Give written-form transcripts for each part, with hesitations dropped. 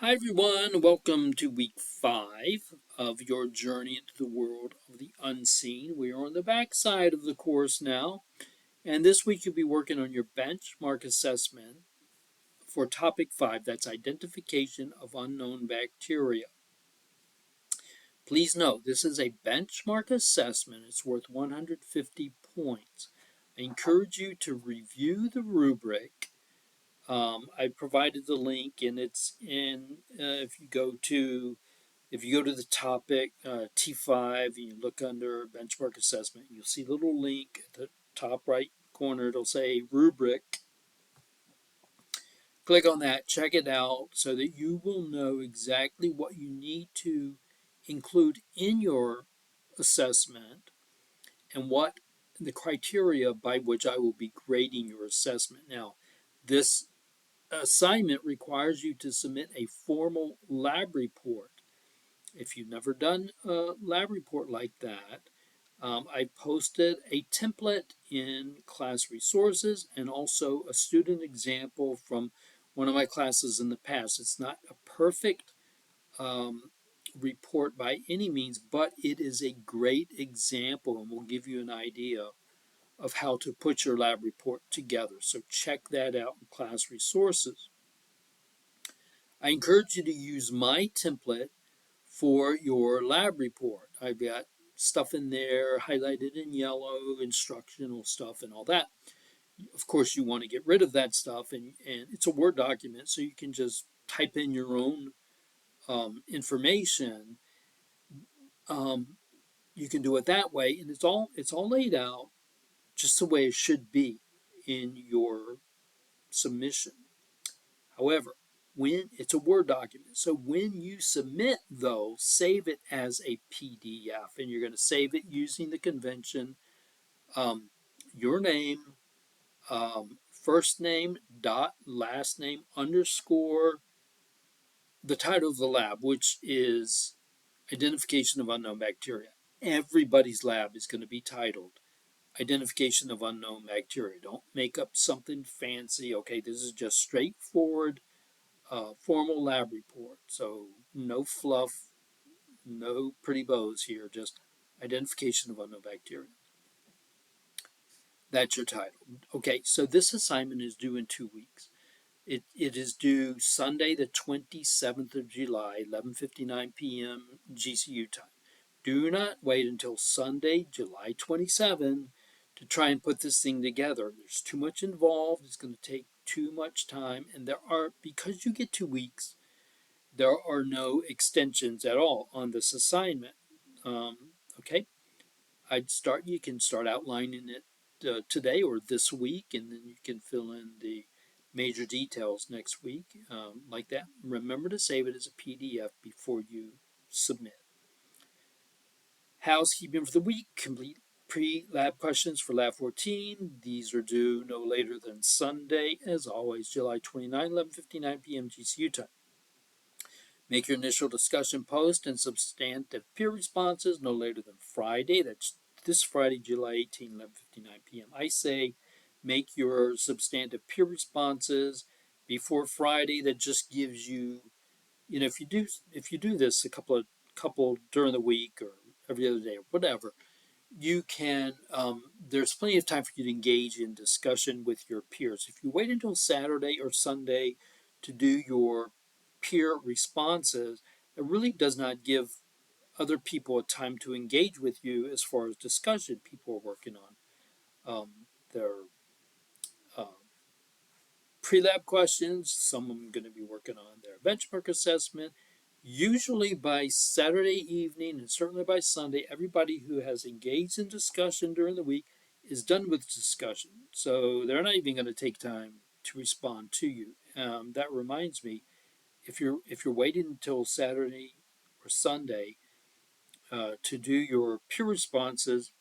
Hi everyone, welcome to week 5 of your journey into the world of the unseen. We are on the back side of the course now, and this week you'll be working on your benchmark assessment for topic 5, that's identification of unknown bacteria. Please note, this is a benchmark assessment. It's worth 150 points. I encourage you to review the rubric. I provided the link, and it's in. If you go to the topic T5 and you look under benchmark assessment, you'll see a little link at the top right corner. It'll say rubric. Click on that, check it out so that you will know exactly what you need to include in your assessment and what the criteria by which I will be grading your assessment. Now, this assignment requires you to submit a formal lab report. If you've never done a lab report like that, I posted a template in class resources and also a student example from one of my classes in the past. It's not a perfect report by any means, but it is a great example and will give you an idea of how to put your lab report together. So check that out in class resources. I encourage you to use my template for your lab report. I've got stuff in there highlighted in yellow, instructional stuff, and all that. Of course, you want to get rid of that stuff, and it's a Word document, so you can just type in your own information. You can do it that way, and it's all laid out just the way it should be in your submission. However, when it's a Word document, so when you submit, though, save it as a PDF, and you're going to save it using the convention your name, first name, dot, last name, underscore, the title of the lab, which is identification of unknown bacteria. Everybody's lab is going to be titled identification of unknown bacteria. Don't make up something fancy. Okay, this is just straightforward formal lab report. So no fluff, no pretty bows here, just identification of unknown bacteria. That's your title. Okay, so this assignment is due in 2 weeks. It is due Sunday, the 27th of July, 11:59 p.m. GCU time. Do not wait until Sunday, July 27, to try and put this thing together. There's too much involved. It's going to take too much time, and because you get 2 weeks, there are no extensions at all on this assignment. Okay, you can start outlining it today or this week, and then you can fill in the major details next week, like that. Remember to save it as a PDF before you submit. Housekeeping for the week: complete pre-lab questions for Lab 14. These are due no later than Sunday, as always, July 29, 11:59 p.m. GCU time. Make your initial discussion post and substantive peer responses no later than Friday. That's this Friday, July 18, 11:59 p.m. I say make your substantive peer responses before Friday. That just gives you, if you do this a couple during the week or every other day or whatever, you can. There's plenty of time for you to engage in discussion with your peers. If you wait until Saturday or Sunday to do your peer responses, it really does not give other people a time to engage with you as far as discussion. People are working on their uh, pre-lab questions. Some of them are going to be working on their benchmark assessment. Usually by Saturday evening and certainly by Sunday, everybody who has engaged in discussion during the week is done with discussion. So they're not even going to take time to respond to you. That reminds me, if you're waiting until Saturday or Sunday to do your peer responses,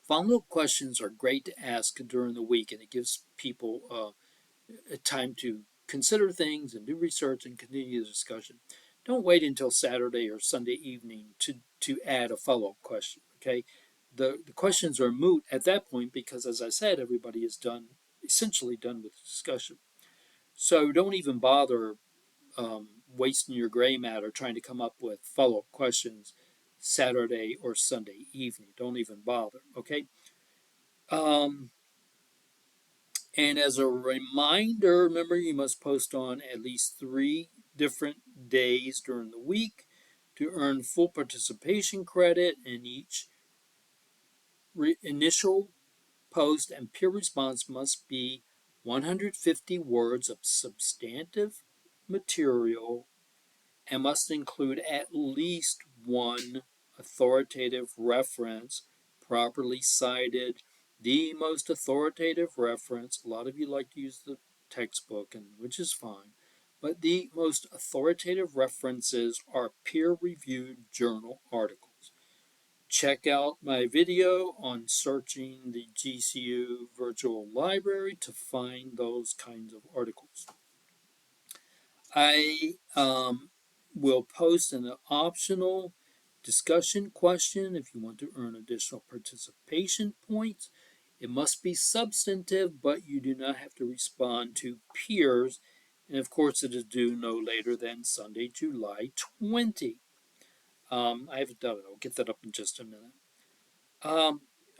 follow-up questions are great to ask during the week, and it gives people time to consider things and do research and continue the discussion. Don't wait until Saturday or Sunday evening to add a follow-up question. Okay, the questions are moot at that point because, as I said, everybody is essentially done with the discussion. So don't even bother wasting your gray matter trying to come up with follow-up questions Saturday or Sunday evening. Don't even bother, okay? Um, and as a reminder, remember you must post on at least 3 different days during the week to earn full participation credit, and each initial post and peer response must be 150 words of substantive material and must include at least one authoritative reference properly cited. The most authoritative reference, a lot of you like to use the textbook, and which is fine, but the most authoritative references are peer reviewed journal articles. Check out my video on searching the GCU virtual library to find those kinds of articles. I will post an optional discussion question if you want to earn additional participation points. It must be substantive, but you do not have to respond to peers. And of course, it is due no later than Sunday, July 20. I haven't done it. I'll get that up in just a minute.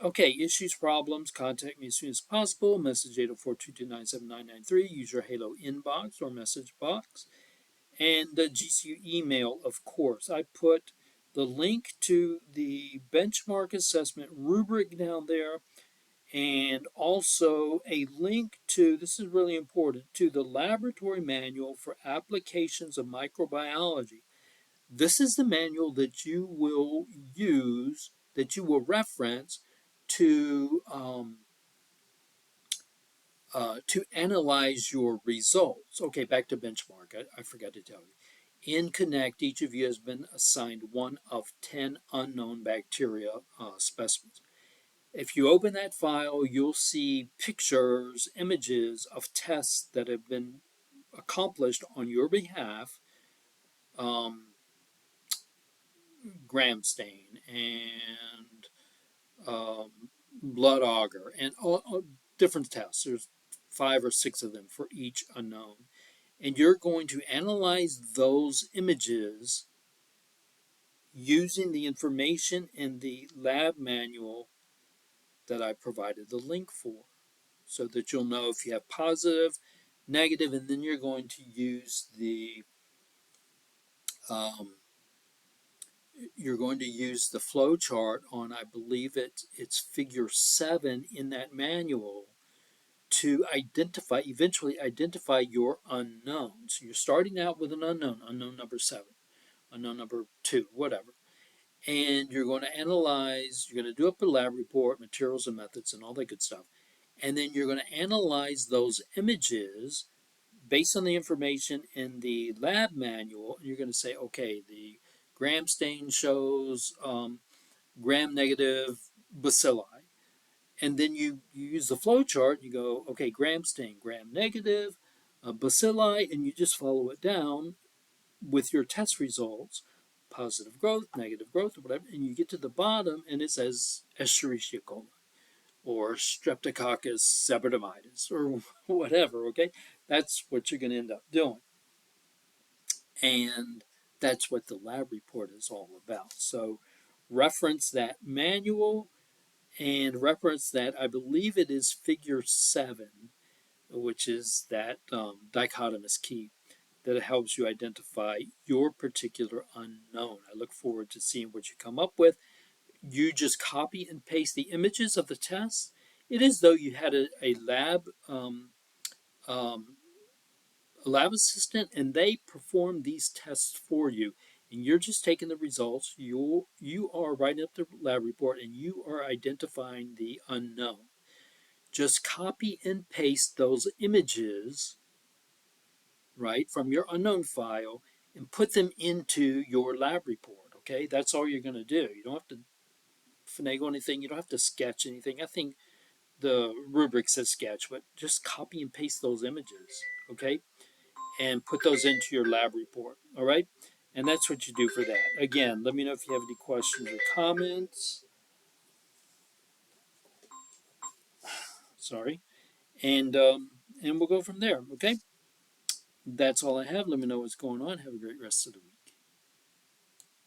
Okay, issues, problems, contact me as soon as possible. Message 804-229-7993. Use your Halo inbox or message box. And the GCU email, of course. I put the link to the benchmark assessment rubric down there, and also a link to, this is really important, to the laboratory manual for applications of microbiology. This is the manual that you will use, that you will reference to analyze your results. Okay, back to benchmark. I forgot to tell you. In Connect, each of you has been assigned one of 10 unknown bacteria specimens. If you open that file, you'll see pictures, images of tests that have been accomplished on your behalf, um, gram stain and um, blood auger, and all different tests. There's 5 or 6 of them for each unknown. And you're going to analyze those images using the information in the lab manual that I provided the link for, so that you'll know if you have positive, negative, and then you're going to use the um, flow chart on, I believe it's figure 7 in that manual, to eventually identify your unknown. So you're starting out with an unknown number 7, unknown number 2, whatever. And you're going to analyze, you're going to do up a lab report, materials and methods, and all that good stuff. And then you're going to analyze those images based on the information in the lab manual. And you're going to say, okay, the gram stain shows gram negative bacilli. And then you use the flow chart. You go, okay, gram stain, gram negative, bacilli, and you just follow it down with your test results, positive growth, negative growth, or whatever, and you get to the bottom and it says Escherichia coli or Streptococcus subdermatis or whatever, okay? That's what you're going to end up doing. And that's what the lab report is all about. So reference that manual and reference that, I believe it is figure 7, which is that dichotomous key that helps you identify your particular unknown. I look forward to seeing what you come up with. You just copy and paste the images of the tests. It is though you had a um, lab assistant, and they perform these tests for you. And you're just taking the results. You are writing up the lab report, and you are identifying the unknown. Just copy and paste those images, right, from your unknown file and put them into your lab report. Okay, that's all you're going to do. You don't have to finagle anything. You don't have to sketch anything. I think the rubric says sketch, but just copy and paste those images. Okay, and put those into your lab report. All right, and that's what you do for that. Again, let me know if you have any questions or comments. Sorry, and we'll go from there. Okay. That's all I have. Let me know what's going on. Have a great rest of the week.